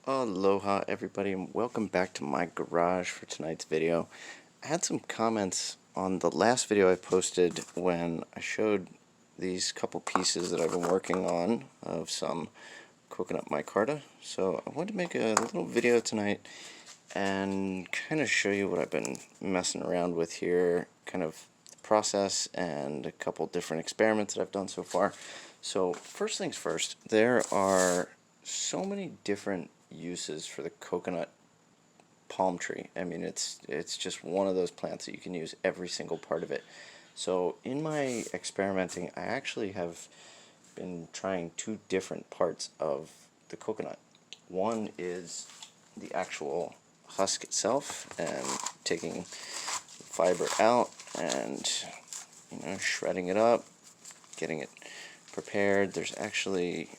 Aloha everybody, and welcome back to my garage for tonight's video. I had some comments on the last video I posted when I showed these couple pieces that I've been working on of some Coconut Micarta. So I wanted to make a little video tonight and kind of show you what I've been messing around with here, kind of the process and a couple different experiments that I've done so far. So first things first, there are so many different uses for the coconut palm tree. I mean, it's just one of those plants that you can use every single part of it. So in my experimenting, I actually have been trying two different parts of the coconut. One is the actual husk itself and taking the fiber out and shredding it up, getting it prepared. There's actually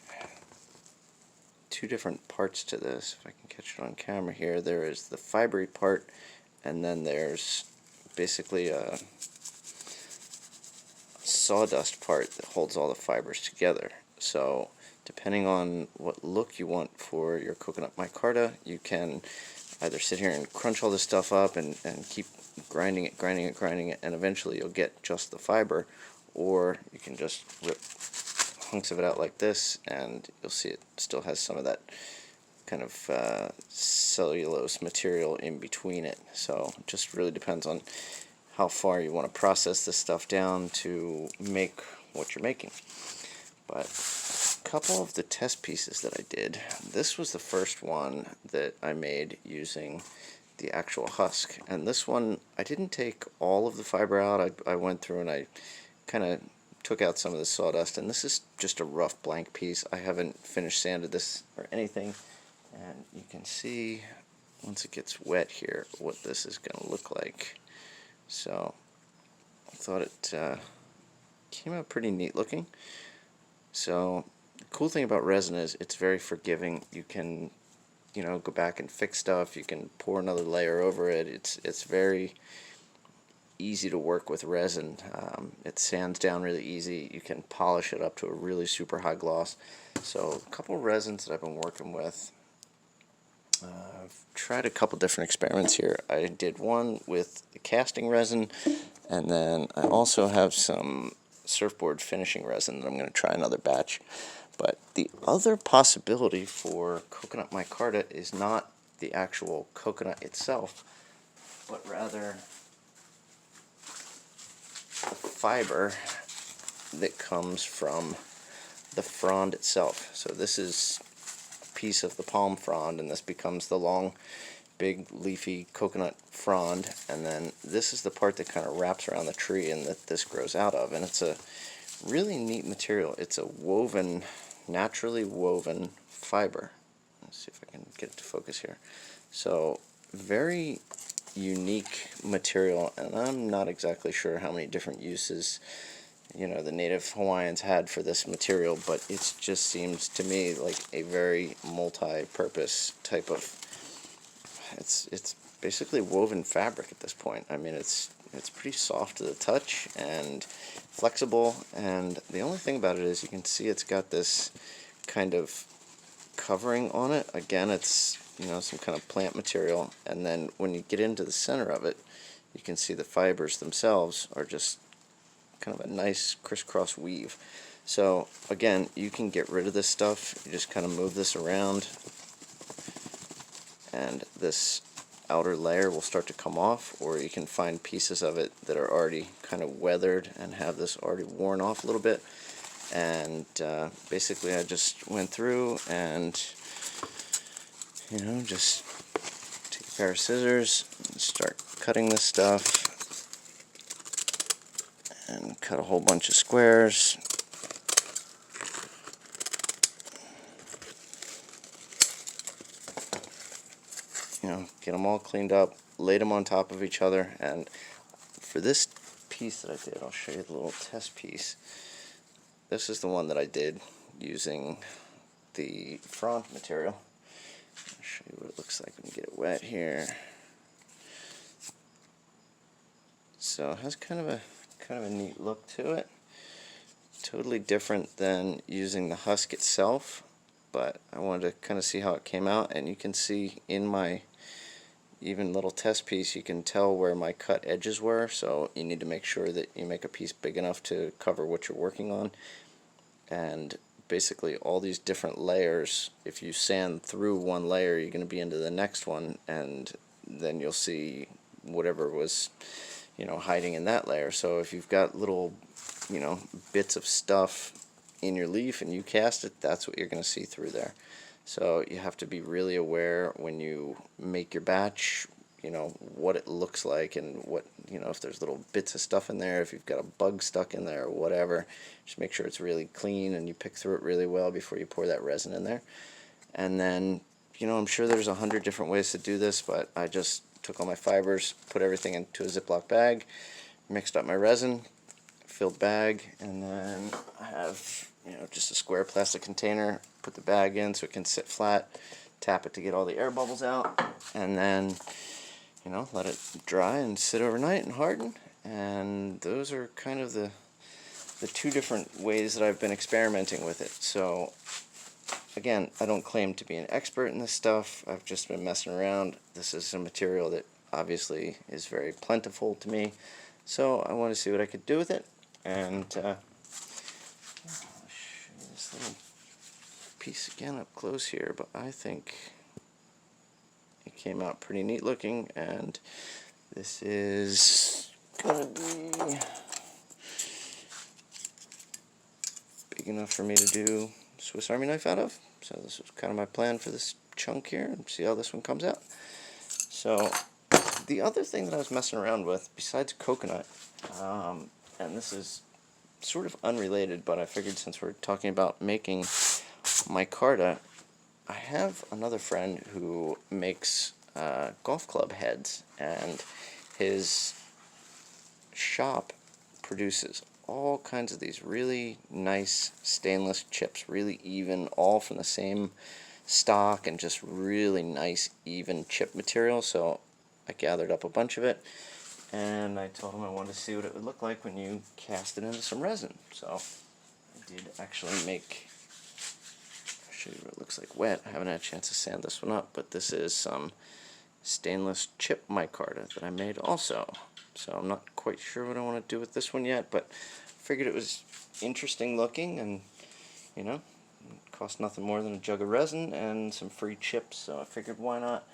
two different parts to this. If I can catch it on camera here, there is the fibery part, and then there's basically a sawdust part that holds all the fibers together. So depending on what look you want for your coconut micarta, you can either sit here and crunch all this stuff up and keep grinding it, and eventually you'll get just the fiber, or you can just rip hunks of it out like this, and you'll see it still has some of that kind of cellulose material in between it. So it just really depends on how far you want to process this stuff down to make what you're making. But a couple of the test pieces that I did, this was the first one that I made using the actual husk, and this one I didn't take all of the fiber out. I went through and I kind of took out some of the sawdust, and this is just a rough blank piece. I haven't finished sanded this or anything, and you can see once it gets wet here what this is going to look like. So I thought it came out pretty neat looking. So the cool thing about resin is it's very forgiving. You can go back and fix stuff. You can pour another layer over it. It's very easy to work with resin. It sands down really easy. You can polish it up to a really super high gloss. So a couple resins that I've been working with. I've tried a couple different experiments here. I did one with the casting resin, and then I also have some surfboard finishing resin that I'm going to try another batch. But the other possibility for coconut micarta is not the actual coconut itself, but rather the fiber that comes from the frond itself. So this is a piece of the palm frond, and this becomes the long, big, leafy coconut frond, and then this is the part that kind of wraps around the tree and that this grows out of. And it's a really neat material. It's a woven, naturally woven fiber. Let's see if I can get it to focus here. So very unique material, and I'm not exactly sure how many different uses the native Hawaiians had for this material, but it just seems to me like a very multi-purpose type of, it's basically woven fabric at this point. I mean, it's pretty soft to the touch and flexible, and the only thing about it is you can see it's got this kind of covering on it. Again, it's some kind of plant material, and then when you get into the center of it, you can see the fibers themselves are just kind of a nice crisscross weave. So again, you can get rid of this stuff. You just kind of move this around, and this outer layer will start to come off, or you can find pieces of it that are already kind of weathered and have this already worn off a little bit. And basically I just went through and just take a pair of scissors and start cutting this stuff, and cut a whole bunch of squares. Get them all cleaned up, laid them on top of each other. And for this piece that I did, I'll show you the little test piece. This is the one that I did using the frond material. I'll show you what it looks like when you get it wet here. So it has kind of a neat look to it. Totally different than using the husk itself. but I wanted to kind of see how it came out, and you can see in my even little test piece, you can tell where my cut edges were, so you need to make sure that you make a piece big enough to cover what you're working on. And basically all these different layers, if you sand through one layer, you're going to be into the next one, and then you'll see whatever was, you know, hiding in that layer. So if you've got little, you know, bits of stuff in your leaf and you cast it, that's what you're going to see through there. So you have to be really aware when you make your batch, you know, what it looks like, and what, you know, if there's little bits of stuff in there, if you've got a bug stuck in there or whatever, just make sure it's really clean and you pick through it really well before you pour that resin in there. And then, you know, I'm sure there's 100 different ways to do this, but I just took all my fibers, put everything into a Ziploc bag, mixed up my resin, filled bag, and then I have, you know, just a square plastic container, put the bag in so it can sit flat, tap it to get all the air bubbles out, and then, you know, let it dry and sit overnight and harden. And those are kind of the two different ways that I've been experimenting with it. So again, I don't claim to be an expert in this stuff. I've just been messing around. This is a material that obviously is very plentiful to me, so I want to see what I could do with it. And I'll show you this little piece again up close here, but I think it came out pretty neat looking, and this is gonna be big enough for me to do Swiss Army knife out of. So this was kind of my plan for this chunk here, and see how this one comes out. So the other thing that I was messing around with besides coconut, and this is sort of unrelated, but I figured since we're talking about making micarta, I have another friend who makes golf club heads, and his shop produces all kinds of these really nice stainless chips, really even, all from the same stock, and just really nice even chip material. So I gathered up a bunch of it, and I told him I wanted to see what it would look like when you cast it into some resin. So I did actually make, I'll show you what it looks like wet. I haven't had a chance to sand this one up, but this is some stainless chip micarta that I made also. So I'm not quite sure what I want to do with this one yet, but figured it was interesting looking, and, you know, it cost nothing more than a jug of resin and some free chips, so I figured why not.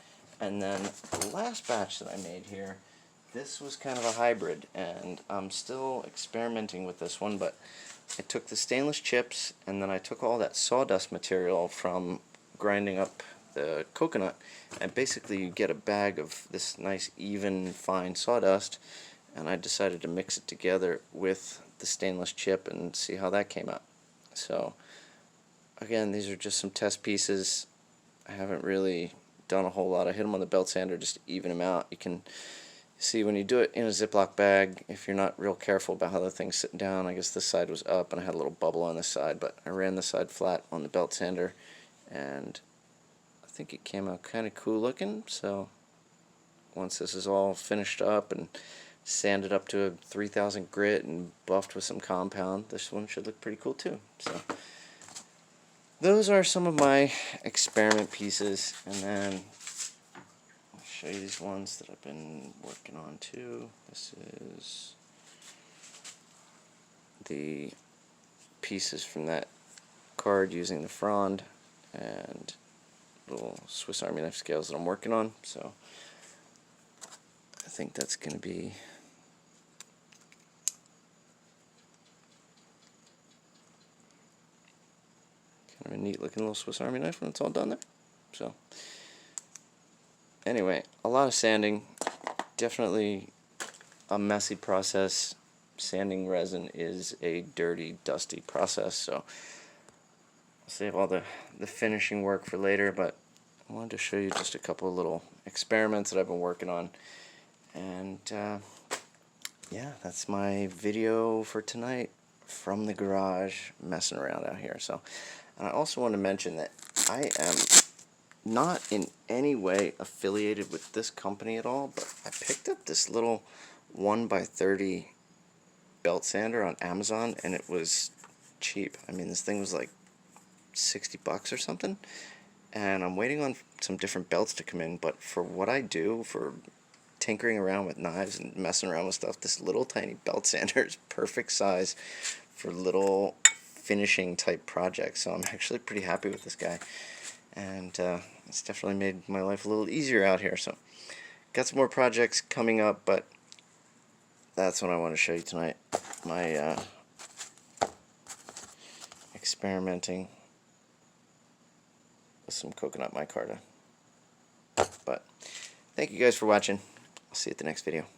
And then the last batch that I made here, this was kind of a hybrid, and I'm still experimenting with this one, but I took the stainless chips, and then I took all that sawdust material from grinding up the coconut, and basically you get a bag of this nice even fine sawdust, and I decided to mix it together with the stainless chip and see how that came out. So again, these are just some test pieces. I haven't really done a whole lot. I hit them on the belt sander just to even them out. You can see when you do it in a Ziploc bag, if you're not real careful about how the thing's sitting down, I guess this side was up and I had a little bubble on this side, but I ran the side flat on the belt sander, and I think it came out kind of cool looking. So once this is all finished up and sanded up to a 3000 grit and buffed with some compound, this one should look pretty cool too. So those are some of my experiment pieces, and then I'll show you these ones that I've been working on too. This is the pieces from that card using the frond and little Swiss Army knife scales that I'm working on. So I think that's going to be kind of a neat looking little Swiss Army knife when it's all done there. So anyway, a lot of sanding, definitely a messy process. Sanding resin is a dirty, dusty process, so I'll save all the finishing work for later, but I wanted to show you just a couple of little experiments that I've been working on. And yeah, that's my video for tonight from the garage, messing around out here. So, and I also want to mention that I am not in any way affiliated with this company at all, but I picked up this little 1x30 belt sander on Amazon, and it was cheap. I mean, this thing was like $60 or something. And I'm waiting on some different belts to come in, but for what I do, for tinkering around with knives and messing around with stuff, this little tiny belt sander is perfect size for little finishing type projects. So I'm actually pretty happy with this guy, and it's definitely made my life a little easier out here. So got some more projects coming up, but that's what I want to show you tonight. My experimenting with some Coconut Micarta. But thank you guys for watching. I'll see you at the next video.